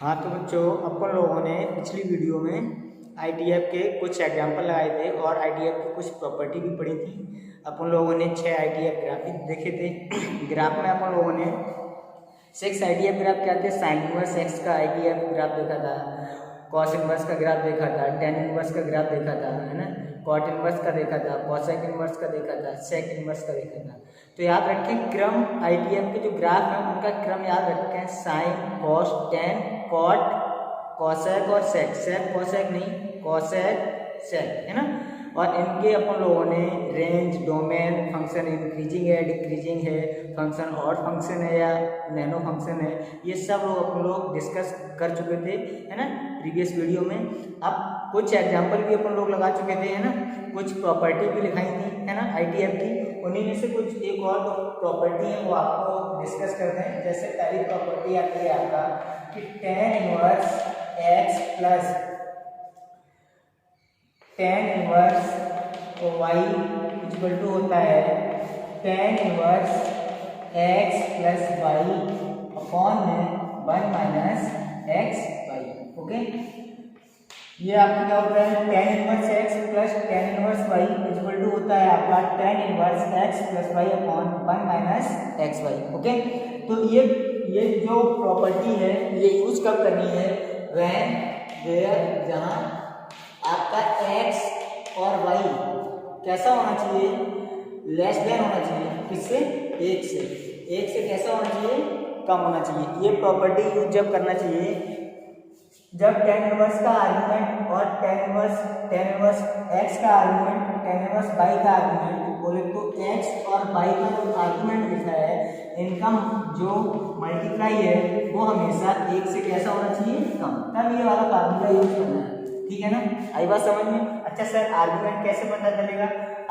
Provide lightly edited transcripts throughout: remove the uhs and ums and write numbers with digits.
हाँ तो बच्चों, अपन लोगों ने पिछली वीडियो में आईटीएफ के कुछ एग्जाम्पल लगाए थे और आईटीएफ की कुछ प्रॉपर्टी भी पढ़ी थी। अपन लोगों ने 6 आईटीएफ ग्राफ देखे थे। ग्राफ में अपन लोगों ने 6 आईटीएफ ग्राफ क्या थे, साइन इनवर्स एक्स का आईटीएफ ग्राफ देखा था, कॉस इनवर्स का ग्राफ देखा था, टेन इनवर्स का ग्राफ देखा था, है ना, कॉट इनवर्स का देखा था, कॉसेक इनवर्स का देखा था, सेक इनवर्स का देखा था। तो याद रखें क्रम आईटीएफ के जो ग्राफ है उनका क्रम याद रखें, sine, cos, tan, cot, cosec और सेक। सेक कॉसेक नहीं, कॉसेक सेक, है ना। और इनके अपन लोगों ने रेंज, डोमेन, फंक्शन इंक्रीजिंग है, डिक्रीजिंग है, फंक्शन ऑड फंक्शन है या नैनो फंक्शन है, ये सब लोग अपन लोग डिस्कस कर चुके थे, है ना, प्रीवियस वीडियो में। अब कुछ एग्जांपल भी अपन लोग लगा चुके थे, है ना, कुछ प्रॉपर्टी भी लिखाई थी, है ना, आईटीएफ की। उन्हीं में से कुछ एक और प्रॉपर्टी है वो आपको डिस्कस करते हैं। जैसे पहली प्रॉपर्टी आती है आपका कि tan inverse x plus tan inverse y equal to होता है tan inverse x plus y upon में 1 माइनस एक्स वाई। ओके, ये आपका क्या होता है, tan inverse x plus tan inverse y equal to होता है आपका tan inverse x plus y upon 1 minus x y. Okay, तो ये जो प्रॉपर्टी है ये यूज कब करनी है, व्हेन वेयर जहां आपका x और y कैसा होना चाहिए, लेस देन होना चाहिए, किससे, एक से कैसा होना चाहिए, कम होना चाहिए। ये प्रॉपर्टी यूज जब करना चाहिए जब टेन इनवर्स का आर्गुमेंट और टेन इनवर्स x का आर्गुमेंट, टेन इनवर्स y का आर्गुमेंट बोले तो x और y का जो आर्गुमेंट लिखा है इनका जो मल्टीप्लाई है वो हमेशा एक से कैसा होना चाहिए, कम। तब ये वाला फार्मूला यूज करना है, ठीक है ना। आई बात समझ में। अच्छा सर, आर्गुमेंट कैसे पता चलेगा,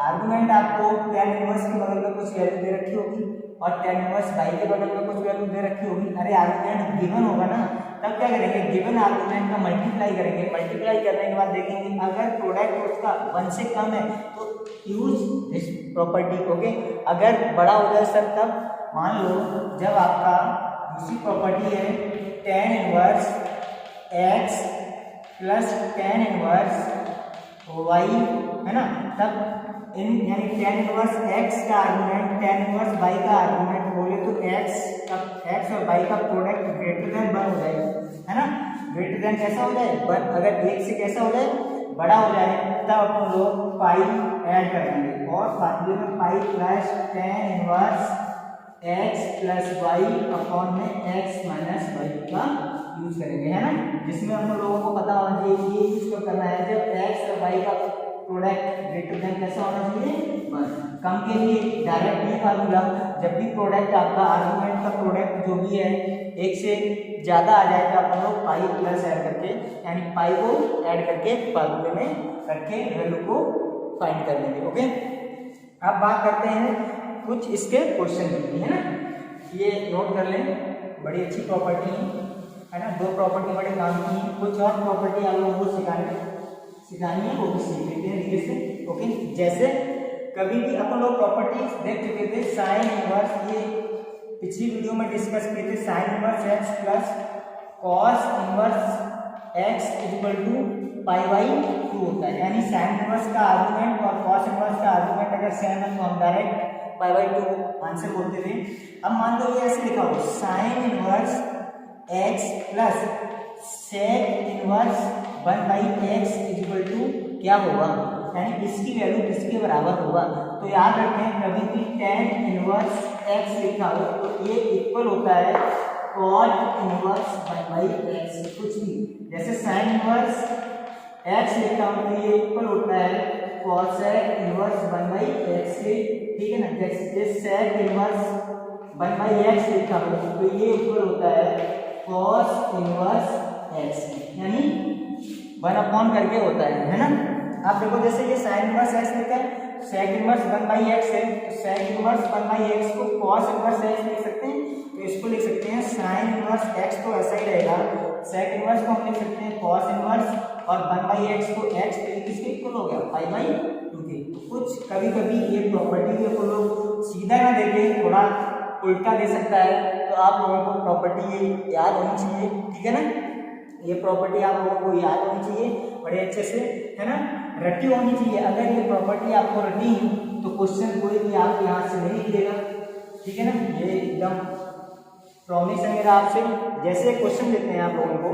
आर्गुमेंट आपको टेन इनवर्स के बगल में कुछ वैल्यू दे रखी होगी और टेन इनवर्स y के बगल में कुछ वैल्यू दे रखी होगी। अरे आर्गुमेंट गिवन होगा ना, तब क्या करेंगे, गिवन आर्गुमेंट का मल्टीप्लाई करेंगे। मल्टीप्लाई करने के बाद देखेंगे अगर प्रोडक्ट उसका 1 से कम है तो यूज दिस प्रॉपर्टी। ओके, अगर बड़ा हो जाए सर तब मान लो जब आपका दूसरी प्रॉपर्टी है tan inverse x plus tan inverse y, है ना, तब इन यानी टेन इनवर्स एक्स का आर्गुमेंट टेन इनवर्स वाई का आर्गुमेंट बोले तो एक्स और वाई का प्रोडक्ट ग्रेटर देन 1 हो जाएगा, है ना। ग्रेटर देन कैसा हो जाए, 1। अगर एक से कैसा हो जाए, बड़ा हो जाए, तब अपन लोग पाई ऐड कर देंगे और फार्मूले में pi plus tan inverse x plus y upon में एक्स माइनस वाई का यूज करेंगे, है ना। जिसमें हम लोगों को पता होना चाहिए कि ये यूज कब करना है, जब एक्स और वाई का प्रोडक्ट ग्रेटर देन कैसा होना चाहिए, 1। कम के लिए डायरेक्ट ये फार्मूला, जब भी प्रोडक्ट आपका आर्गुमेंट का प्रोडक्ट जो भी है एक से ज्यादा आ जाए तो अपन लोग पाई प्लस ऐड करके यानी पाई को ऐड करके फार्मूले में करके वैल्यू को फाइंड कर लेंगे। ओके, अब बात करते हैं कुछ इसके क्वेश्चन की, है ना, ये नोट कर लें, बड़ी अच्छी प्रॉपर्टी है ना। 2 प्रॉपर्टी बड़े काम की है, कुछ और प्रॉपर्टी आप लोगों को सिखानी है वो भी सीख लेते हैं धीरे से। ओके, जैसे कभी भी अपन लोग प्रॉपर्टीज देख चुके थे, साइन इनवर्स, ये पिछली वीडियो में डिस्कस किए थे, sine inverse x plus cos inverse x equal to pi by 2 होता है। यानी साइन इनवर्स का आर्गुमेंट और कॉस इनवर्स का आर्गुमेंट अगर सेम है तो हम डायरेक्ट पाई बाई 2 आंसर बोलते थे। अब मान लो ये ऐसे लिखा हो, sine inverse x plus sec inverse 1 by x equal to क्या होगा, यानी इसकी वैल्यू किसके बराबर होगा। तो याद रखें कभी भी टेन इनवर्स एक्स लिखा हो तो ये इक्वल होता है कॉट इनवर्स 1 बाई एक्स, कुछ भी। जैसे साइन इनवर्स एक्स लिखा हो तो ये इक्वल होता है कॉसेक इनवर्स 1 बाई एक्स के, ठीक है ना। जैसे सेक इनवर्स 1 बाई एक्स लिखा हो तो ये इक्वल होता है कॉस इनवर्स एक्स, यानी 1 अपॉन करके होता है ना। आप देखो जैसे ये साइन इनवर्स एक्स लिखा है, सेक इनवर्स 1 बाई एक्स है, तो सेक इनवर्स 1 बाई एक्स को कॉस इनवर्स एक्स लिख सकते हैं, तो इसको लिख सकते हैं साइन इनवर्स एक्स, तो ऐसा ही रहेगा। सेक इनवर्स को हम लिख सकते हैं कॉस इनवर्स और 1 बाई एक्स को एक्स किसके इक्वल हो गया, पाई बाई 2 के। तो कुछ कभी कभी ये प्रॉपर्टी भी अपन लोग सीधा ना देके थोड़ा उल्टा दे सकता है, तो आप लोगों को प्रॉपर्टी ये याद होनी चाहिए, ठीक है ना। ये प्रॉपर्टी आप लोगों को याद होनी चाहिए बड़े अच्छे से, है ना, रटी होनी चाहिए। अगर ये प्रॉपर्टी आपको रटी तो क्वेश्चन कोई भी आपके यहाँ से नहीं निकलेगा, ठीक है ना। ये एकदम प्रॉमिस है मेरा आपसे। जैसे क्वेश्चन देते हैं आप लोगों को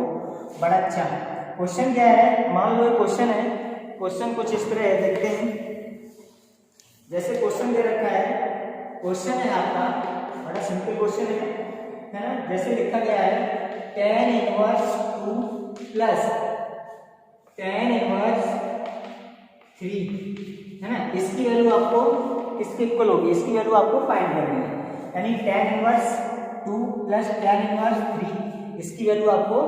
बड़ा अच्छा क्वेश्चन क्या है, मान लो क्वेश्चन है, क्वेश्चन कुछ इस तरह है, देखते हैं। जैसे क्वेश्चन दे रखा है, क्वेश्चन है आपका बड़ा सिंपल क्वेश्चन है ना। जैसे लिखा गया है tan inverse 2 plus tan inverse 3, है ना, इसकी वैल्यू आपको किसके इक्वल होगी, इसकी वैल्यू आपको फाइंड करनी है। यानी tan inverse 2 plus tan inverse 3 इसकी वैल्यू आपको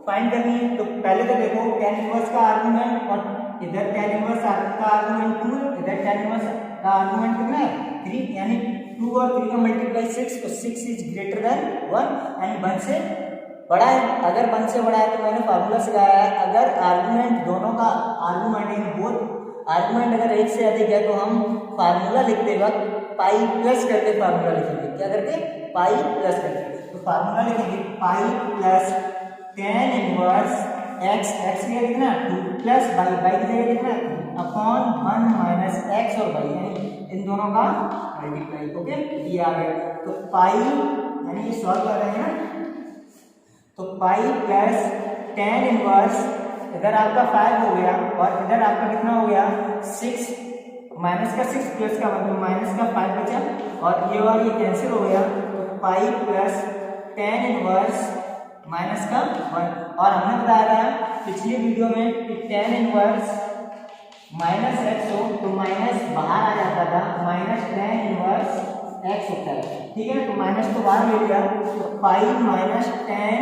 फाइंड करनी है। तो पहले तो देखो tan इनवर्स का आर्गुमेंट और इधर tan इनवर्स का आर्गुमेंट 2, इधर tan इनवर्स का आर्गुमेंट कितना है 3, यानी 2 और 3 का मल्टीप्लाई 6, तो 6 इज ग्रेटर देन 1, यानी 1 से बड़ा है। अगर 1 से बड़ा है तो मैंने फार्मूला सिखाया है, अगर आर्गुमेंट दोनों का आर्गुमेंट इन बोथ आर्गुमेंट अगर एक से अधिक है तो हम फार्मूला लिखते वक्त पाई प्लस करके फार्मूला लिखेंगे। क्या करके, पाई प्लस करके। तो फार्मूला लिखेंगे pi plus tan inverse x, x की कितना 2 प्लस y, y की जगह कितना अपॉन 1 माइनस x और y, यानी इन दोनों का मल्टीप्लाई। ओके, ये आ गया। तो पाई यानी ये सॉल्व कर रहे हैं ना, तो पाई प्लस tan इनवर्स, इधर आपका 5 हो गया और इधर आपका कितना हो गया 6, माइनस का 6 प्लस का 1, तो माइनस का 5 बचा और ये कैंसिल हो गया। तो pi plus tan inverse minus का 1, और हमने बताया था पिछली वीडियो में कि tan इनवर्स माइनस एक्स हो तो माइनस बाहर आ जाता था, माइनस tan इनवर्स एक्स होता है, ठीक है। तो माइनस तो बाहर ले लिया, तो पाई माइनस tan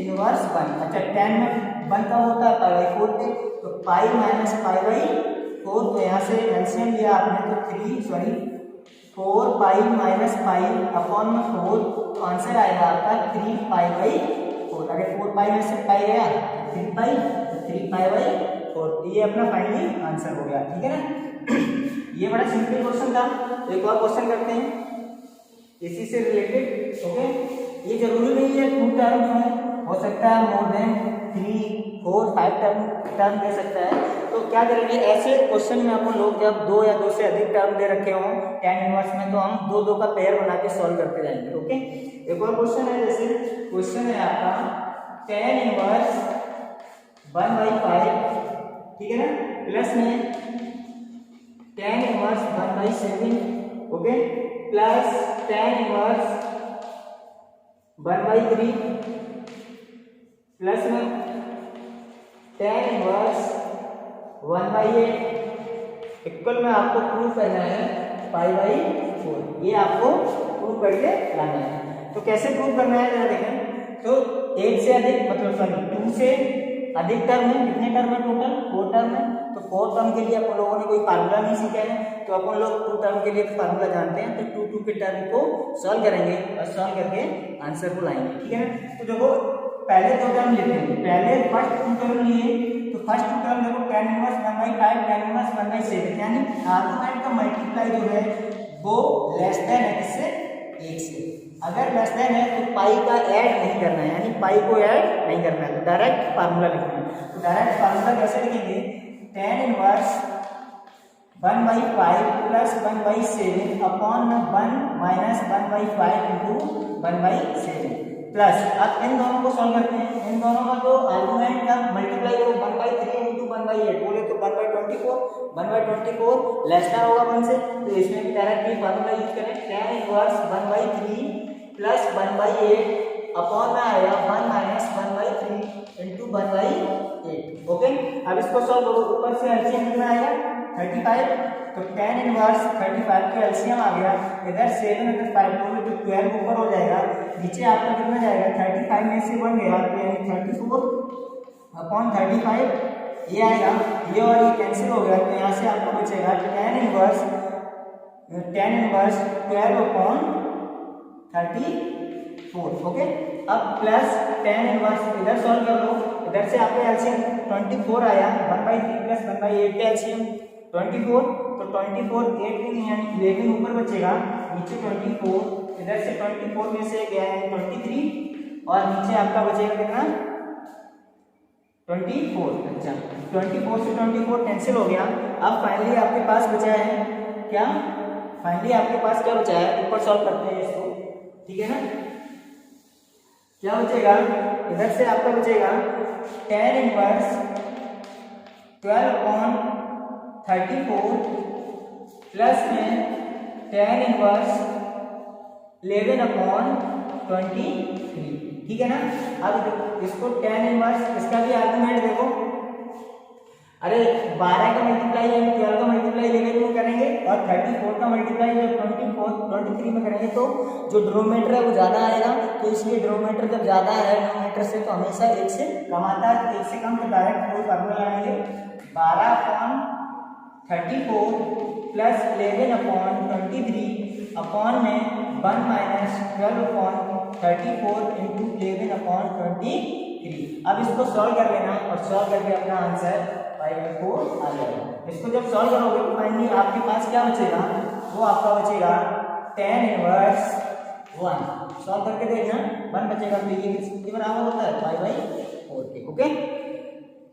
इनवर्स 1। अच्छा, tan में 1 का होता है पाई बाई 4 पे, तो पाई माइनस पाई बाई 4, तो यहाँ से एलसीएम लिया आपने तो 4 पाई माइनस पाई अपॉन में 4, तो आंसर आएगा आपका 3 पाई बाई 4। अगर 4 पाई में से पाई गया 3 पाई, तो 3 पाई बाई 4, ये अपना फाइनली आंसर हो गया, ठीक है ना। ये बड़ा सिंपल क्वेश्चन था। एक और क्वेश्चन करते हैं इसी से रिलेटेड। ओके, ये जरूरी नहीं है 2 टर्म में, हो सकता है मोर देन 3, 4, 5 टर्म दे सकता है। तो क्या करेंगे, ऐसे क्वेश्चन में अपन लोग जब 2 या 2 से अधिक टर्म दे रखे हों tan इनवर्स में, तो हम 2 का पेयर बना के सॉल्व करते जाएंगे। ओके, एक और क्वेश्चन है, जैसे क्वेश्चन है आपका tan इनवर्स 1/5, ठीक है ना, प्लस में tan inverse 1/7, okay, plus tan inverse 1/3, plus में tan इनवर्स 1/8, इक्वल में आपको प्रूव करना है π/4। ये आपको प्रूव करके लाना है। तो कैसे प्रूव करना है जरा देखें। तो 1 से अधिक मतलब 2 से अधिक टर्म है, कितने टर्म है टोटल 4 टर्म है। तो 4 टर्म के लिए अपन लोगों ने कोई फार्मूला नहीं सीखा है, तो अपन लोग 2 टर्म के लिए फार्मूला जानते हैं। तो 2 के टर्म को सॉल्व करेंगे और सॉल्व करके आंसर को लाएंगे, ठीक है ना। तो देखो पहले 2 टर्म लेते हैं, पहले फर्स्ट 2 टर्म लिए, तो फर्स्ट 2 टर्म देखो tan इनवर्स 1/5, tan इनवर्स 1/7, यानी आर्गुमेंट का मल्टीप्लाई जो है वो लेस देन है किससे, 1 से। अगर लेस देन है तो पाई का ऐड नहीं करना है, यानी पाई को ऐड नहीं करना है, तो डायरेक्ट फार्मूला लिखना है। तो डायरेक्ट फार्मूला कैसे लिखेंगे, tan inverse 1/5 plus 1/7 upon 1 minus 1/5 into 1/7 plus. अब इन दोनों को सॉल्व करते हैं। इन दोनों का जो आर्गुमेंट का मल्टीप्लाई हो 1/3 इंटू 1/8, बोले तो 1/24 लेस देन होगा 1 से, तो इसमें भी डायरेक्टली फार्मूला यूज करें। tan इनवर्स 1/3 प्लस 1/8 अपॉन में आएगा 1 माइनस 1/3 इंटू 1/8। ओके, अब इसको सॉल्व करो, ऊपर से एलसीएम कितना आएगा 35, तो tan इनवर्स 35 का एलसीएम आ गया, इधर 7 इधर 5 बोले तो 12 ऊपर हो जाएगा, नीचे आपका कितना जाएगा 35 में से 1 गया, तो यानी 34 अपॉन 35 ये आएगा, ये और ये कैंसिल हो गया, तो यहाँ से आपको बचेगा tan इनवर्स 12 अपॉन 34। ओके, अब प्लस tan इनवर्स इधर सॉल्व कर लो, इधर से आपका एलसीएम 24 आया, 1/3 प्लस 1/8 का एलसीएम 24, तो 24 8 नहीं यानी 11 ऊपर बचेगा, नीचे 24, इधर से 24 में से गया है 23 और नीचे आपका बचेगा कितना 24। अच्छा 24 से 24 कैंसिल हो गया। अब फाइनली आपके पास बचा है क्या, फाइनली आपके पास क्या बचा है, ऊपर सॉल्व करते हैं इसको, ठीक है ना। क्या बचेगा, इधर से आपका बचेगा tan इनवर्स 12/34 प्लस में tan इनवर्स 11/23, ठीक है ना। अब इसको tan इनवर्स, इसका भी आर्गुमेंट देखो, अरे 12 का मल्टीप्लाई यानी 12 का मल्टीप्लाई 11 में करेंगे और 34 का मल्टीप्लाई जब 23 में करेंगे तो जो डिनोमिनेटर है वो ज़्यादा आएगा, तो इसलिए डिनोमिनेटर जब ज़्यादा है डिनोमिनेटर से तो हमेशा 1 से कम आता है, तो 1 से कम तो डायरेक्ट कोई फार्मूला लगाएंगे 12/34 प्लस 11/23 अपॉन में 1 माइनस 12/34 इंटू 11/23। अब इसको सॉल्व कर लेना और सॉल्व करके अपना आंसर 5/4 आ जाएगा। इसको जब सॉल्व करोगे तो फाइनली आपके पास क्या बचेगा, वो आपका बचेगा tan इनवर्स 1। सॉल्व करके देखना 1 बचेगा, तो ये किसके बराबर होता है 5/4 के। ओके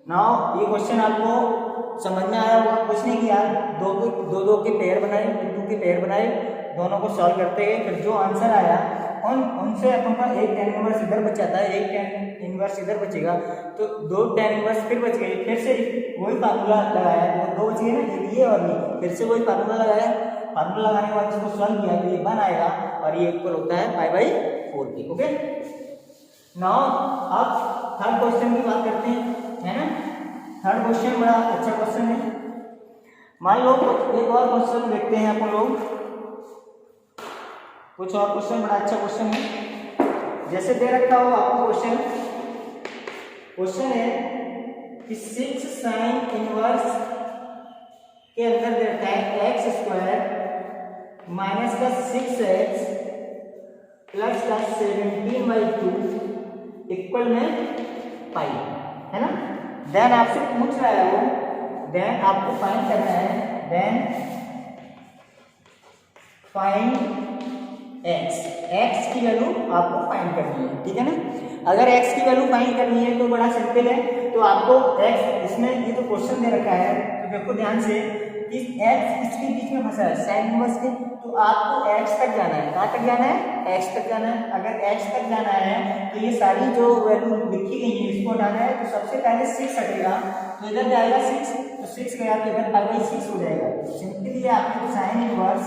नाउ ये क्वेश्चन आपको समझ में आया होगा, कुछ नहीं किया, दो के पेयर बनाए, टू के पेयर बनाए, दोनों को सॉल्व करते गए, फिर जो आंसर आया उनसे अपन का एक tan इनवर्स इधर बच जाता है, एक tan इनवर्स इधर बचेगा, तो 2 tan इनवर्स फिर बच गए, फिर से वही फार्मूला लगाया, दो बच गए ना, ये और ये, फिर से वही फार्मूला लगाया, फार्मूला लगाने के बाद इसको सॉल्व किया तो ये 1 आएगा और ये इक्वल होता है 5/4 के। ओके नाउ अब थर्ड क्वेश्चन की बात करते हैं, है ना। थर्ड क्वेश्चन बड़ा अच्छा क्वेश्चन है। मान लो एक और क्वेश्चन देखते हैं अपन लोग, कुछ और क्वेश्चन बड़ा अच्छा क्वेश्चन है। जैसे दे रखा हो आपको क्वेश्चन है कि 6 sin इनवर्स के अंदर दे रखा है x² माइनस का 6x प्लस का 17/2 इक्वल में पाई, है ना। देन आपसे पूछ रहा है वो, देन आपको फाइंड करना है, देन फाइंड x की वैल्यू आपको फाइंड करनी है, ठीक है ना। अगर x की वैल्यू फाइंड करनी है तो बड़ा सिंपल है, तो आपको x, इसमें ये तो क्वेश्चन दे रखा है तो देखो ध्यान से कि x इसके बीच में फंसा है sin इनवर्स के, तो आपको x तक जाना है, कहाँ तक जाना है, x तक जाना है। अगर x तक जाना है तो ये सारी जो वैल्यू लिखी गई है इसको हटाना है, तो सबसे पहले 6 हटेगा, तो इधर जाएगा 6, तो 6 गया तो इधर 5/6 हो जाएगा। सिंपली आपको sin inverse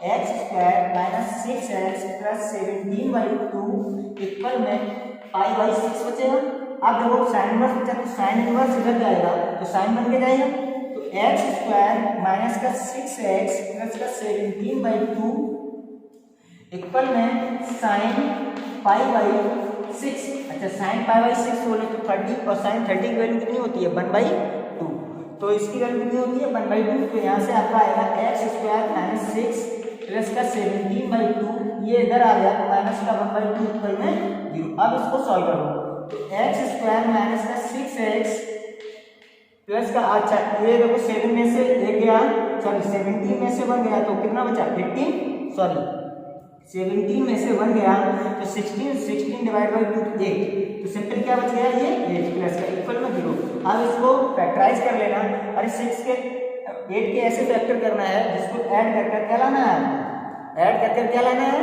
x² minus 6x plus 17/2 equal में 5/6 बचेगा। अब देखो साइन इनवर्स बचा, तो साइन इनवर्स इधर जाएगा तो साइन बन के जाएगा, तो x² माइनस का 6x प्लस का 17/2 इक्वल में साइन 5/6। अच्छा साइन 5/6 बोले तो 30, और साइन 30 की वैल्यू कितनी होती है 1/2, तो इसकी वैल्यू कितनी होती है 1/2, तो यहाँ से आपका आएगा x² माइनस 6 प्लस का 17/2, ये इधर आ गया माइनस का 1/2 इक्वल में 0। अब इसको सॉल्व करो, तो x² माइनस का 6x प्लस का, अच्छा ये देखो 7 में से 1 गया, सॉरी 17 में से 1 गया तो कितना बचा 18, सॉरी 17 में से 1 गया तो 16 डिवाइड बाई 2 8, तो सिंपल क्या बच गया ये 8 प्लस का इक्वल में 0। अब इसको फैक्टराइज कर लेना, अरे 8 के ऐसे फैक्टर करना है जिसको ऐड कर क्या लाना है, ऐड कर क्या लाना है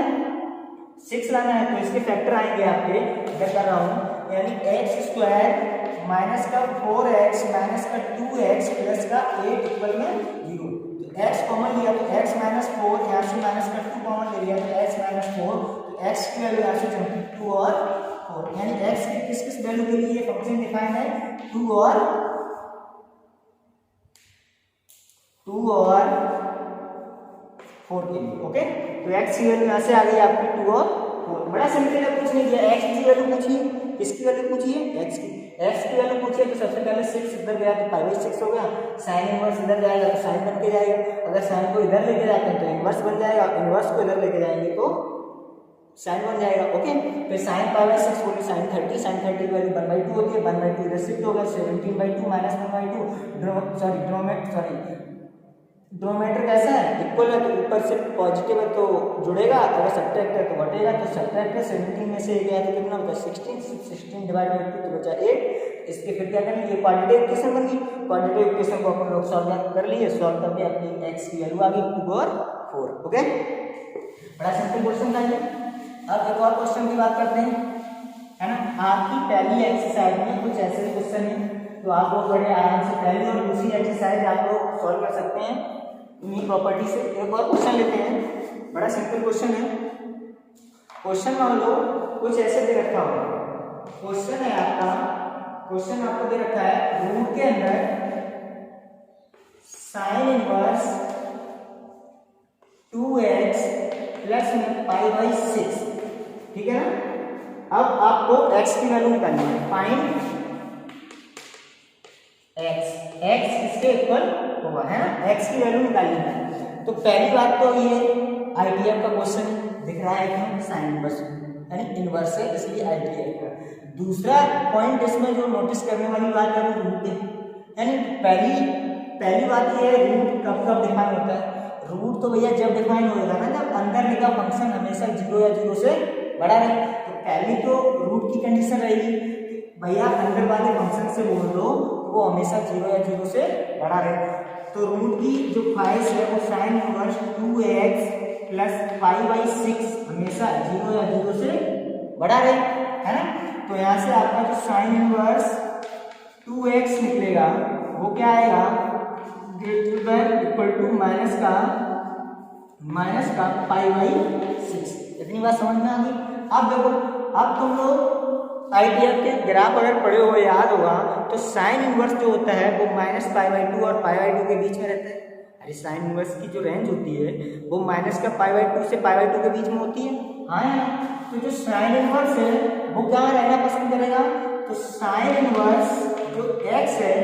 6 लाना है, तो इसके फैक्टर आएंगे आपके, इधर कर रहा हूँ, यानी x² माइनस का 4x माइनस का 2x प्लस का 8 इक्वल में 0। तो x कॉमन लिया तो x माइनस 4, यहाँ से माइनस का 2 कॉमन ले लिया तो x माइनस 4, तो x की वैल्यू यहाँ से जमती 2 और 4, यानी x की किस किस वैल्यू के लिए ये फंक्शन डिफाइन है 2 और 4 के लिए। ओके तो x की वैल्यू यहाँ से आ गई आपकी 2 और 4, बड़ा सिंपल है, कुछ नहीं किया, x की वैल्यू पूछिए, किसकी वैल्यू पूछिए x की वैल्यू पूछिए, तो सबसे पहले 6 इधर गया तो 5/6 हो गया, साइन इनवर्स इधर जाएगा तो साइन बन के जाएगा, अगर साइन को इधर लेके जाते हैं तो इनवर्स बन जाएगा, इनवर्स को इधर लेके जाएंगे तो साइन बन जाएगा। ओके फिर साइन 5/6 बोले साइन 30 की वैल्यू 1/2 होती है, 1/2 इधर शिफ्ट होगा 17/2 माइनस 1/2, डिनोमिनेटर कैसा है इक्वल है, तो ऊपर से पॉजिटिव है तो जुड़ेगा, अगर सब्ट्रैक्ट है तो घटेगा, तो सब्ट्रैक्ट है 17 में से गया तो कितना बचा 16 डिवाइड बाई 2 तो बचा 8, इसके फिर क्या करेंगे, ये क्वाड्रेटिक इक्वेशन बन गई। क्वाड्रेटिक इक्वेशन को अपन लोग सॉल्व कर लिए, सॉल्व करके अपनी x की वैल्यू आ गई 2/4। ओके, बड़ा सिंपल क्वेश्चन था ये। अब एक और क्वेश्चन की बात करते हैं, है ना। आपकी पहली एक्सरसाइज में कुछ ऐसे क्वेश्चन है तो आप लोग बड़े आराम से पहली और दूसरी एक्सरसाइज आप लोग सॉल्व कर सकते हैं इन्हीं प्रॉपर्टी से। एक और क्वेश्चन लेते हैं, बड़ा सिंपल क्वेश्चन है। क्वेश्चन मान लो कुछ ऐसे दे रखा होगा, क्वेश्चन है आपका, क्वेश्चन आपको दे रखा है रूट के अंदर साइन इनवर्स 2x प्लस में π/6, ठीक है ना। अब आपको x की वैल्यू निकालनी है, फाइंड x इसके इक्वल होगा, है ना, x की वैल्यू निकालनी है। तो पहली बात तो ये आईटीएफ का क्वेश्चन दिख रहा है कि साइन इनवर्स यानी इनवर्स है, इसलिए आईटीएफ का। दूसरा पॉइंट इसमें जो नोटिस करने वाली बात है वो रूट है, यानी पहली बात ये है रूट कब कब डिफाइन होता है। रूट तो भैया जब डिफाइन होएगा ना जब अंदर लिखा फंक्शन हमेशा 0 या 0 से बड़ा रहे। तो पहली तो रूट की कंडीशन रहेगी कि भैया अंदर वाले फंक्शन से बोल दो वो हमेशा 0 या 0 से बड़ा रहे। तो रूट की जो फाइज है वो साइन इनवर्स 2x प्लस π/6 हमेशा 0 या 0 से बड़ा रहे, है ना। तो यहाँ से आपका जो साइन इनवर्स 2x निकलेगा वो क्या आएगा, greater than equal to minus का π/6। इतनी बात समझ में आ गई। अब देखो, अब तुम लोग आईटीएफ के ग्राफ अगर पढ़े हो याद होगा तो साइन इनवर्स जो होता है वो -π/2 और π/2 के बीच में रहता है। अरे साइन इनवर्स की जो रेंज होती है वो माइनस का π/2 से π/2 के बीच में होती है, हाँ। तो जो साइन इनवर्स है वो क्या रहना पसंद करेगा, तो साइन इनवर्स जो x है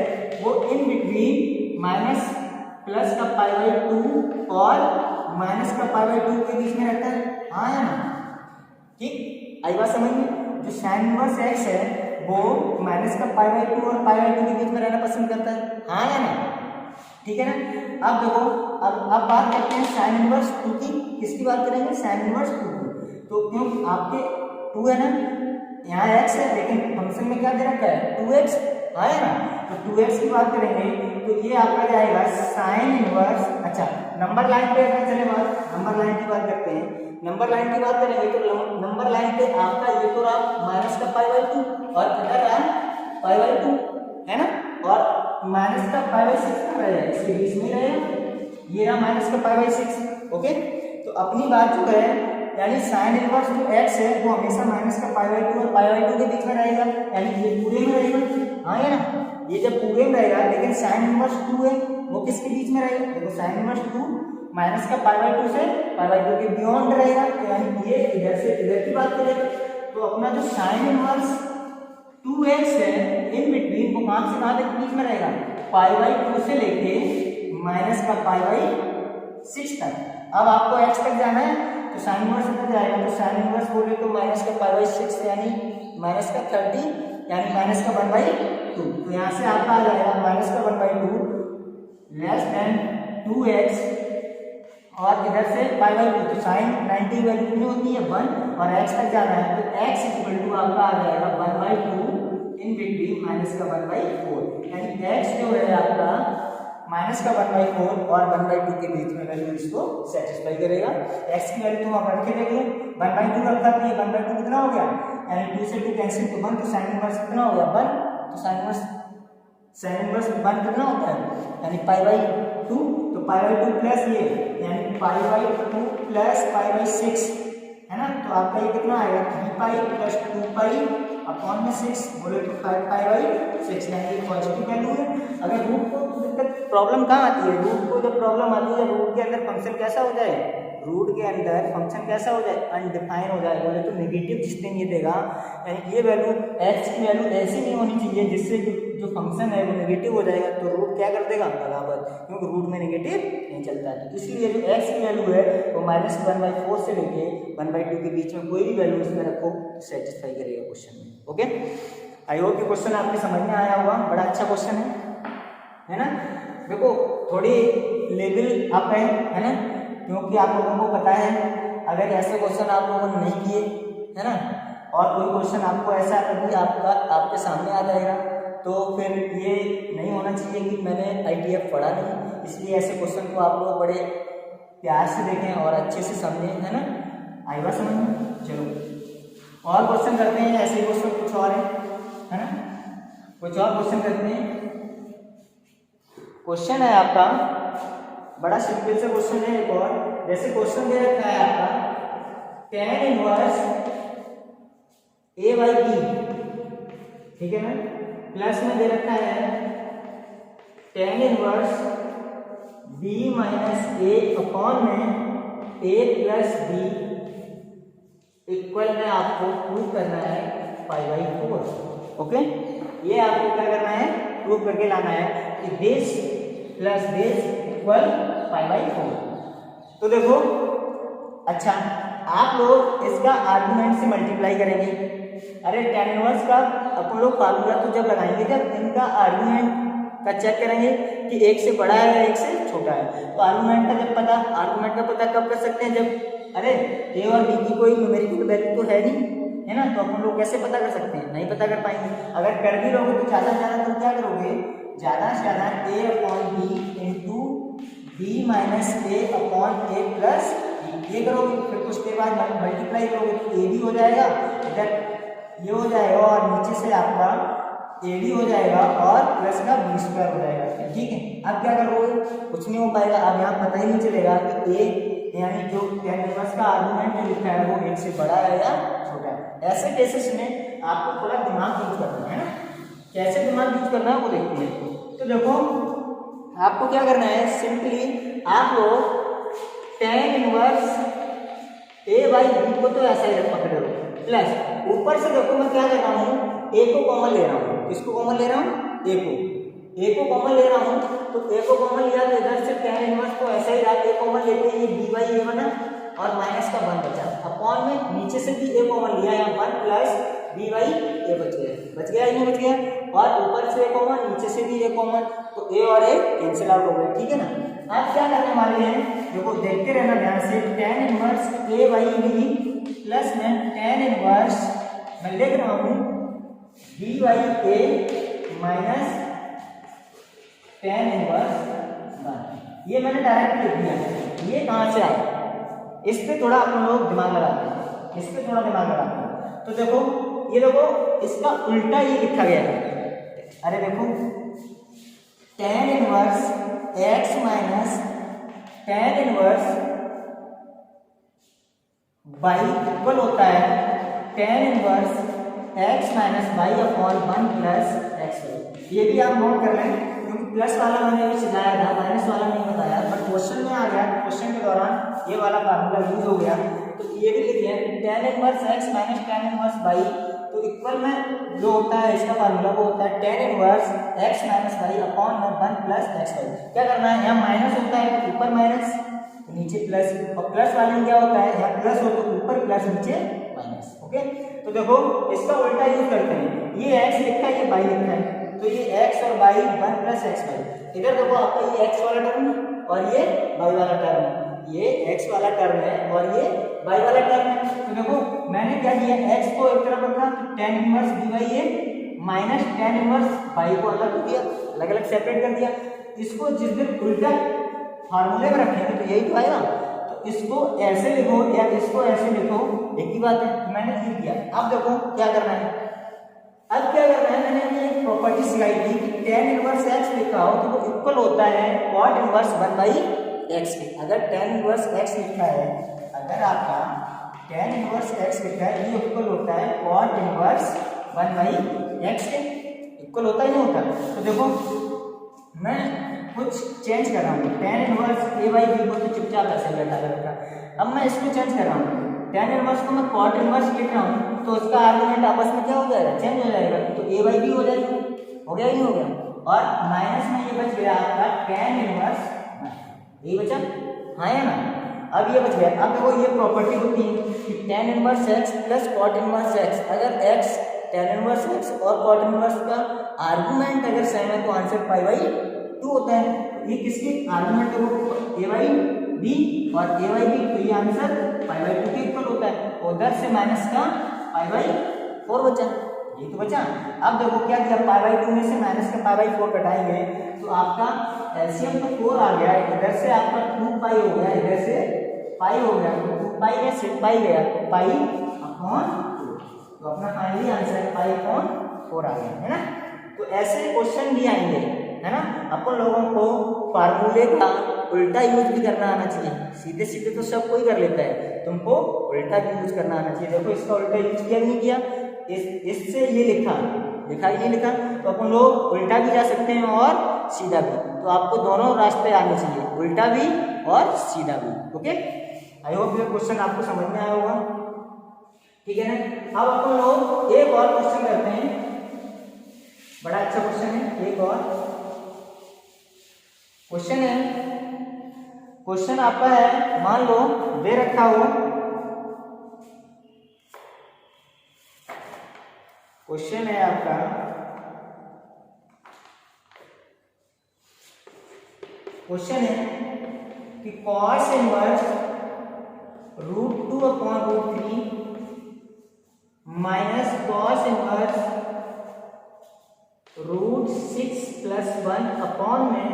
वो इन बिटवीन माइनस प्लस का π/2 और माइनस का π/2 के बीच में रहता है, हाँ या ना। ठीक, आई बात समझ में। जो साइन इनवर्स x है वो माइनस का π/2 और π/2 के बीच में रहना पसंद करता है, हाँ या ना, ठीक है ना। अब देखो, अब बात करते हैं साइन इनवर्स 2 की। किसकी बात करेंगे, साइन इनवर्स 2 की। तो क्यों आपके 2 है ना, यहाँ x है लेकिन फंक्शन में क्या दे रखा है 2x, हाँ है ना। तो 2x की बात करेंगे तो ये आपका जाएगा साइन इनवर्स। अच्छा, नंबर लाइन पे चले बात, नंबर लाइन की बात करते हैं। नंबर लाइन की बात करेंगे तो नंबर लाइन पे आपका ये तो रहा माइनस का π/2 और इधर रहा π/2, है ना, और माइनस का π/6 का रहेगा, इसके बीच में रहेगा, ये रहा माइनस का π/6। ओके, तो अपनी बात जो है यानी साइन इनवर्स जो x है वो हमेशा माइनस का π/2 और π/2 के बीच में रहेगा, यानी ये पूरे में रहेगा, हाँ है ना। ये जब पूरे में रहेगा लेकिन साइन इनवर्स 2 है वो किसके बीच में रहेगा, देखो साइन इनवर्स 2 माइनस का π/2 से π/2 के बियॉन्ड रहेगा, तो यानी ये इधर से इधर की बात करेगा। तो अपना जो साइन इनवर्स 2x है इन बिटवीन वो कहाँ से कहाँ तक बीच में रहेगा, π/2 से लेके माइनस का π/6 तक। अब आपको x तक जाना है तो साइन इनवर्स तक जाएगा, तो साइन इनवर्स बोले तो माइनस का π/6 यानी माइनस का 30 यानी माइनस का 1/2। तो यहाँ से आपका आ जाएगा माइनस का 1/2 लेस देन 2x और इधर से π/2। तो साइन 90 वैल्यू कितनी होती है 1 और x तक जाना है तो x इक्वल टू आपका आ जाएगा 1/2 इन बिटवीन माइनस का 1/4, यानी x जो है आपका माइनस का 1/4 और 1/2 के बीच में वैल्यू इसको सेटिस्फाई करेगा। x की वैल्यू तुम आप रख के देख लो, 1/2 रखा तो ये 1/2 कितना हो गया, यानी 2 से 2 कैंसिल तो 1, तो साइन इनवर्स कितना हो गया 1, तो साइन इनवर्स 1 कितना होता है यानी π/2, तो π/2 प्लस ये यानी π/2 प्लस π/6, है ना। तो आपका ये कितना आएगा 3π प्लस 2π अपॉन में 6 बोले तो 5π/6, यानी पॉजिटिव वैल्यू है। अगर रूट को दिक्कत प्रॉब्लम कहाँ आती है, रूट को जब प्रॉब्लम आती है रूट के अंदर फंक्शन कैसा हो जाए, रूट के अंदर फंक्शन कैसा हो जाए अनडिफाइन हो जाए, बोले तो नेगेटिव जिसने ये देगा, यानी ये वैल्यू x की वैल्यू ऐसी नहीं होनी चाहिए जिससे जो फंक्शन है वो नेगेटिव हो जाएगा, तो रूट क्या कर देगा बराबर, क्योंकि रूट में नेगेटिव नहीं चलता है। तो इसलिए जो x की वैल्यू है वो -1/4 से लेके 1/2 के बीच में कोई भी वैल्यू इसमें रखो तो सेटिस्फाई करेगा क्वेश्चन में। ओके, आई होप कि क्वेश्चन आपके समझ में आया होगा, बड़ा अच्छा क्वेश्चन है ना। देखो थोड़ी लेवल अप है ना, क्योंकि आप लोगों को पता है अगर ऐसे क्वेश्चन आप लोगों ने नहीं किए है ना और कोई क्वेश्चन आपको ऐसा कभी आपके सामने आ जाएगा तो फिर ये नहीं होना चाहिए कि मैंने ITF पढ़ा नहीं, इसलिए ऐसे क्वेश्चन को आप लोग बड़े प्यार से देखें और अच्छे से समझें, है ना। आई बात समझ में? चलो और क्वेश्चन करते हैं, ऐसे क्वेश्चन कुछ और है ना, कुछ और क्वेश्चन करते हैं। क्वेश्चन है आपका बड़ा सिंपल सा क्वेश्चन है एक और, जैसे क्वेश्चन दे रखा है आपका tan inverse A by B, ठीक है ना, प्लस में दे रखा है tan inverse B minus A upon में A प्लस B इक्वल में आपको प्रूव करना है 5/4। ओके, ये आपको क्या करना है, प्रूव करके लाना है कि बेस प्लस बेस इक्वल 5/4। तो देखो, अच्छा आप लोग इसका आर्गुमेंट से मल्टीप्लाई करेंगे। अरे tan इनवर्स का अपन लोग फार्मूला तो जब लगाएंगे जब इनका आर्गुमेंट का चेक करेंगे कि एक से बड़ा है या एक से छोटा है। तो आर्गुमेंट का पता कब कर सकते हैं, जब अरे ए और बी की कोई न्यूमेरिकल वैल्यू तो है नहीं, है ना, तो अपन लोग कैसे पता कर सकते हैं, नहीं पता कर पाएंगे। अगर कर भी लोगे तो ज़्यादा से ज़्यादा तुम क्या करोगे, ज़्यादा से ज़्यादा a upon b into b minus a upon a plus ये करोगे, फिर कुछ देर बाद मल्टीप्लाई करोगे तो ए भी हो जाएगा, इधर ये हो जाएगा और नीचे से आपका ए डी हो जाएगा और प्लस का बी स्क्वायर हो जाएगा। ठीक है, अब क्या करोगे, कुछ नहीं हो पाएगा। अब यहाँ पता ही नहीं चलेगा कि ए यानी जो tan इनवर्स का आर्गुमेंट जो लिखा है वो एक से बड़ा है या छोटा है। ऐसे केसेस में आपको थोड़ा दिमाग यूज करना है ना, कैसे दिमाग यूज करना है वो देखते हैं। तो देखो आपको क्या करना है, सिंपली आप लोग tan inverse A by b को तो ऐसा ही पकड़ लो, प्लस ऊपर से देखो मैं क्या कर रहा हूँ, ए को कॉमन ले रहा हूँ। किसको कॉमन ले रहा हूँ, ए को कॉमन ले रहा हूँ। तो ए को कॉमन लिया तो इधर से tan इनवर्स को ऐसा ही रहा, ए कॉमन लेते हैं, ये बी बाई ए बना और माइनस का 1 बचा, अपॉन में नीचे से भी ए कॉमन लिया यहाँ 1 प्लस बी बाई ए बच गया या नहीं बच गया, और ऊपर से ए कॉमन नीचे से भी ए कॉमन, तो ए और ए कैंसिल आउट हो गए। ठीक है ना, आप क्या करने वाले हैं, देखो देखते रहना ध्यान से, tan inverse a by b plus में tan इनवर्स मैं लिख रहा हूँ b by a minus tan inverse 1, ये मैंने डायरेक्ट लिख दिया। ये कहाँ से आया, इस पे थोड़ा अपन लोग दिमाग लगाते हैं, इस पे थोड़ा दिमाग लगाते हैं। तो देखो ये देखो इसका उल्टा ये लिखा गया है। अरे देखो tan inverse x minus tan inverse y equal होता है tan inverse x minus y upon 1 plus x। ये भी आप नोट कर लें क्योंकि प्लस वाला मैंने भी सिखाया था, माइनस वाला नहीं बताया, बट क्वेश्चन में आ गया, क्वेश्चन के दौरान ये वाला फार्मूला यूज हो गया। तो ये भी लिख लिया tan inverse x minus tan inverse y, तो इक्वल में जो होता है इसका फार्मूला वो होता है tan inverse x minus y upon में 1 प्लस x। क्या करना है, यहाँ माइनस होता है तो ऊपर माइनस तो नीचे प्लस, और प्लस वाले में क्या होता है, यहाँ प्लस हो तो ऊपर प्लस नीचे माइनस। ओके, तो देखो इसका उल्टा यूज करते हैं, ये x लिखा है ये y लिखा है, तो ये x और y 1 प्लस x। इधर देखो आपका ये x वाला टर्म है और ये y वाला टर्म है, ये x वाला टर्म है और ये y वाला टर्म है। तो देखो मैंने क्या किया, x को एक तरफ रखा तो tan इनवर्स dy है माइनस tan इनवर्स y को अलग किया, अलग अलग सेपरेट कर दिया। इसको जिस दिन उल्टा फार्मूले में रखेंगे तो यही तो आएगा, तो इसको ऐसे लिखो या इसको ऐसे लिखो, एक ही बात है। तो मैंने लिख दिया। अब देखो क्या करना है, अब क्या करना है, मैंने एक प्रॉपर्टी सिखाई थी कि tan इनवर्स x लिखा हो तो वो इक्वल होता है cot इनवर्स 1 बाई x के। अगर tan इनवर्स x लिखा है, अगर आपका tan इनवर्स x लिखा है, ये इक्वल होता है cot इनवर्स 1 बाई x के, इक्वल होता ही नहीं होता। तो देखो मैं कुछ चेंज कर रहा हूँ, tan inverse a by b को तो चुपचाप ऐसे बैठा रखा, अब मैं इसको चेंज कर रहा हूँ, tan इनवर्स को मैं cot इनवर्स लिख रहा हूँ, तो उसका आर्गुमेंट आपस में क्या हो जाएगा, चेंज हो जाएगा, तो a बाई b हो जाएगी। हो गया ही नहीं हो गया, और माइनस में ये बच गया आपका tan इनवर्स, ये बचा, हाँ या ना। अब ये बच गया। अब देखो ये प्रॉपर्टी होती है कि tan inverse x plus cot inverse x, अगर x tan इनवर्स x और cot इनवर्स का आर्गुमेंट अगर सेम है तो आंसर π/2 होता है। ये किसके आर्गुमेंट है, वो a बाई बी और a बाई बी, तो ये आंसर π/2 के इक्वल होता है। उधर से माइनस का π/4 बचा, ये तो बचा। अब देखो क्या किया, π/2 में से माइनस का π/4 घटाएंगे तो आपका एलसीएम तो 4 आ गया, इधर से आपका 2π हो गया, इधर से पाई हो गया, तो 2π में से पाई गया, π/2, तो अपना फाइनली आंसर π/4 आ गया, है ना। तो ऐसे क्वेश्चन भी आएंगे, है ना। अपन लोगों को फार्मूले का उल्टा यूज भी करना आना चाहिए, सीधे सीधे तो सब कोई कर लेता है, तुमको उल्टा भी यूज करना आना चाहिए। देखो इसका उल्टा यूज किया नहीं किया, इससे ये लिखा ही नहीं लिखा, तो अपन लोग उल्टा भी जा सकते हैं और सीधा भी, तो आपको दोनों रास्ते आने चाहिए, उल्टा भी और सीधा भी। ओके, आई होप ये क्वेश्चन आपको समझ में आया होगा, ठीक है ना। अब अपन लोग एक और क्वेश्चन करते हैं, बड़ा अच्छा क्वेश्चन है। एक और क्वेश्चन है, क्वेश्चन आपका है, मान लो दे रखा हो, क्वेश्चन है आपका, क्वेश्चन है कि cos inverse √2/√3 minus cos inverse √6 + 1 में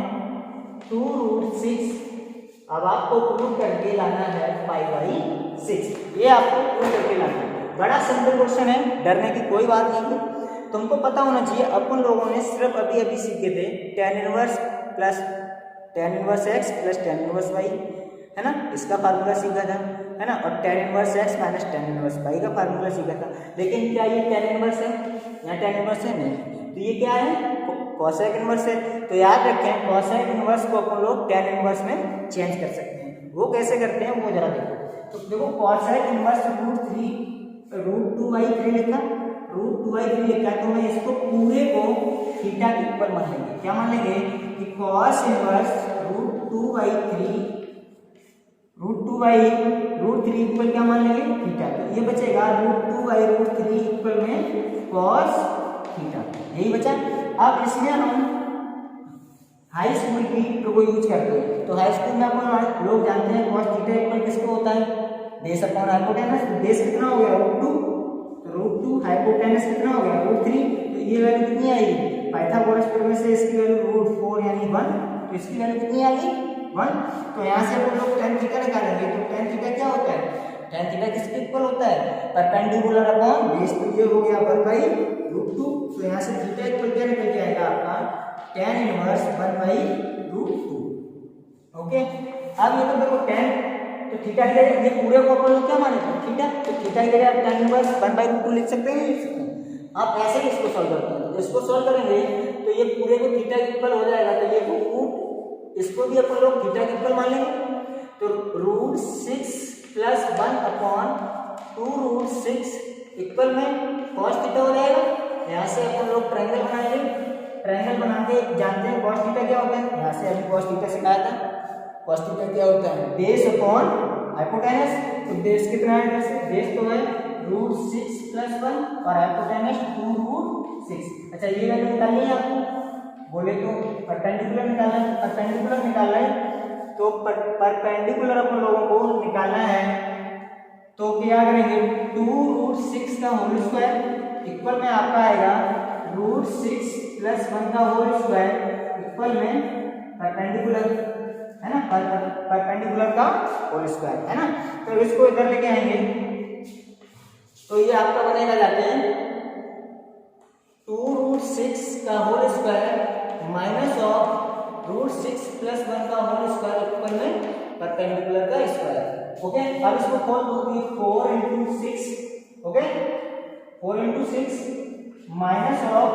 2√6, अब आपको प्रूव करके लाना है π/6, ये आपको प्रूव करके लाना है। बड़ा सिंपल क्वेश्चन है, डरने की कोई बात नहीं है, तुमको पता होना चाहिए। अपन लोगों ने सिर्फ अभी सीखे थे tan inverse plus tan inverse x plus tan inverse y, है ना, इसका फार्मूला सीखा था, है ना, और tan inverse x minus tan inverse y का फार्मूला सीखा था। लेकिन क्या ये tan इनवर्स है, यहाँ tan इनवर्स है नहीं, तो ये क्या है, cosec इनवर्स है। तो याद रखें, cosec इनवर्स को अपन लोग tan इनवर्स में चेंज कर सकते हैं। वो कैसे करते हैं वो जरा देखो। तो देखो cosec इनवर्स √2/3 लिखा, √2/3 लिखा, तो मैं इसको पूरे को थीटा इक्वल मान लेंगे। क्या मान लेंगे कि cos इनवर्स √2/3 इक्वल क्या मान लेंगे, थीटा। तो ये बचेगा √2/3 इक्वल में cos थीटा, यही बचा। अब इसमें हम हाई स्कूल की ट्रिक को यूज करते हैं, तो हाई स्कूल में अपन लोग जानते हैं cos थीटा इक्वल किसको होता है, बेस अपॉन हाइपोटेनस। बेस कितना हो गया, √2, तो √2, हाइपोटेनस कितना हो गया, √3, तो ये वैल्यू कितनी आएगी, पाइथागोरस थ्योरम में से इसकी वैल्यू √4 यानी 1, तो इसकी वैल्यू कितनी आ गई, 1। तो यहाँ से हम लोग tan थीटा निकालेंगे, तो tan थीटा क्या होता है, tan थीटा किसके इक्वल होता है, परपेंडिकुलर अपॉन बेस, तो ये हो गया 1/√2। तो यहाँ से थीटा इक्वल क्या निकल के आएगा आपका, tan इनवर्स 1/√2। ओके, अब ये तो देखो tan, तो थीटा की जगह ये पूरे को अपन लोग क्या माने थीटा, तो थीटा की जगह आप tan इनवर्स 1/√2 लिख सकते हैं, लिख सकते हैं। आप ऐसे ही इसको सॉल्व करते हैं, इसको सॉल्व करेंगे तो ये पूरे को थीटा इक्वल हो जाएगा, तो ये रूट, इसको भी अपन लोग थीटा इक्वल मान लेंगे, तो √6 + 1/2√6 इक्वल में cos थीटा हो जाएगा। यहाँ से अपन लोग ट्रायंगल बनाएंगे, ट्रायंगल बना के जानते हैं cos थीटा क्या होता है, यहाँ से अभी cos थीटा सिखाया था। cos थीटा क्या होता है, बेस अपॉन हाइपोटेनस, तो बेस कितना है, इधर से बेस तो है √6 + 1 और हाइपोटेनस 2√6। अच्छा, ये वैल्यू निकालनी है आपको, बोले तो परपेंडिकुलर निकालना है, परपेंडिकुलर निकालना है, तो परपेंडिकुलर अपन लोगों को निकालना है, तो क्या करेंगे, 2√6 का होल स्क्वायर इक्वल में आपका आएगा √6 + 1 का होल स्क्वायर इक्वल में परपेंडिकुलर, है ना, परपेंडिकुलर का होल स्क्वायर, है ना। तो इसको इधर लेके आएंगे, तो ये आपका बनेगा जाते हैं 2√6 का होल स्क्वायर माइनस ऑफ √6 + 1 का होल स्क्वायर इक्वल में परपेंडिकुलर का स्क्वायर। ओके, अब इसको खोल दो, 4 × 6, ओके, 4 × 6 माइनस ऑफ,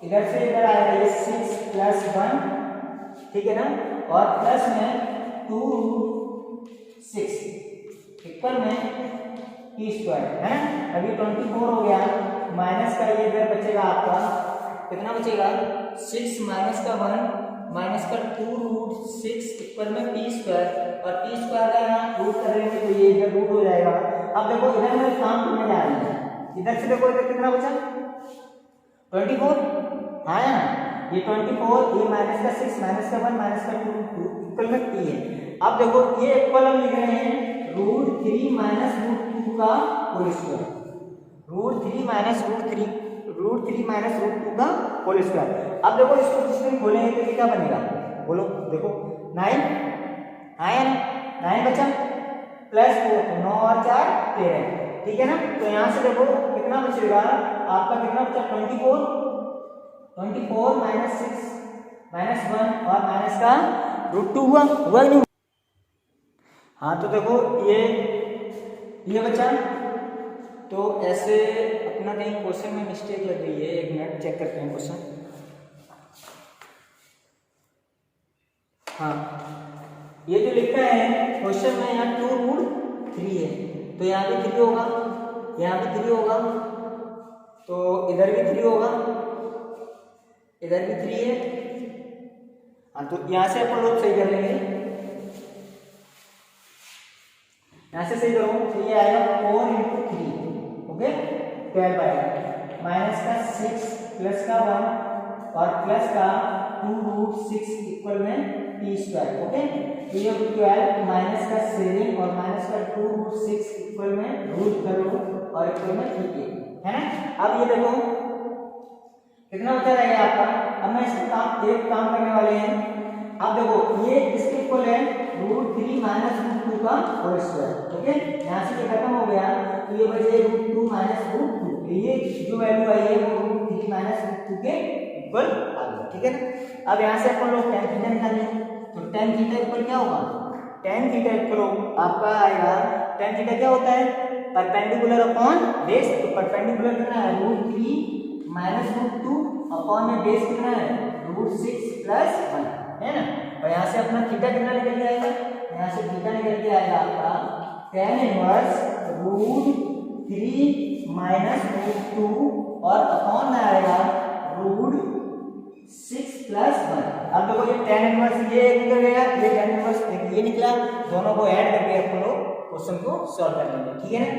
इधर से इधर आएगा ये 6 + 1, ठीक है ना, और प्लस में 2√6 इक्वल में t², है ना। अभी 24 हो गया, माइनस का ये इधर बचेगा आपका, कितना बचेगा, 6 माइनस का 1 माइनस का 2√6 इक्वल में t², और t² का यहाँ रूट करेंगे तो ये इधर रूट हो जाएगा। अब देखो इधर में काम करने जा रहे हैं, इधर से देखो इधर कितना बचा, 24, हाँ या ना, ये 24, ये माइनस का 6 माइनस का 1 माइनस का 2 इक्वल में t है। अब देखो ये इक्वल हम लिख रहे हैं √3 - √2 का होल स्क्वायर, √3 माइनस √2 का होल स्क्वायर। अब देखो इसको जिसमें खोलेंगे तो ये क्या बनेगा, बोलो देखो 9 आया ना, 9 बचा प्लस 4, 9 और 4 13, ठीक है ना। तो यहाँ से देखो कितना बचेगा आपका, कितना बचा 24 माइनस 6 माइनस 1 और माइनस का √2 हुआ नहीं। हाँ तो देखो ये बचा। तो ऐसे अपना कहीं क्वेश्चन में मिस्टेक लग रही है, 1 मिनट चेक करते हैं क्वेश्चन। हाँ ये जो लिखा है क्वेश्चन में यहाँ 2√3 है, तो यहाँ भी 3 होगा, यहाँ भी 3 होगा, तो इधर भी 3 होगा, इधर भी 3 है। हाँ तो यहाँ से अपन लोग सही कर लेंगे, यहाँ से सही करो तो ये आएगा 4 × 3, ओके 12 आएगा, माइनस का 6 प्लस का 1 और प्लस का 2√6 इक्वल में t², ओके। तो ये 12 माइनस का 7 और माइनस का 2√6 इक्वल में रूट करो और इक्वल में 3 है ना। अब ये देखो कितना बचा रहेगा आपका। अब मैं इसका एक काम करने वाले हैं। अब देखो ये इसके इक्वल है √3 माइनस √2 का होल स्क्वायर, ओके। यहाँ से ये खत्म हो गया तो ये बचे √2 माइनस √2, तो ये जो वैल्यू आई है वो √3 माइनस √2 के इक्वल आ गया, ठीक है ना। अब यहाँ से अपन लोग tan थीटा निकालेंगे, तो tan थीटा इक्वल क्या होगा, tan थीटा इक्वल आपका आएगा, tan थीटा क्या होता है परपेंडिकुलर अपॉन बेस। तो परपेंडिकुलर कितना है √3 माइनस √2 अपॉन में बेस कितना है √6 प्लस 1 है ना। और यहाँ से अपना थीटा कितना निकल के आएगा, यहाँ से थीटा निकल के आएगा आपका tan इनवर्स √3 माइनस √2 और अपॉन में आएगा √6 प्लस 1। अब देखो ये tan इनवर्स ये निकल गया, ये tan इनवर्स ये निकला, दोनों को ऐड करके अपन लोग क्वेश्चन को सॉल्व कर लेंगे, ठीक है ना।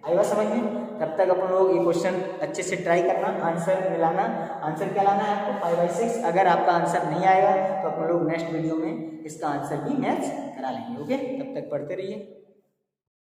आई बात समझ में। तब तक अपन लोग ये क्वेश्चन अच्छे से ट्राई करना, आंसर मिलाना। आंसर क्या लाना है आपको 5/6। अगर आपका आंसर नहीं आएगा तो अपन लोग नेक्स्ट वीडियो में इसका आंसर भी मैच करा लेंगे, ओके। तब तक पढ़ते रहिए।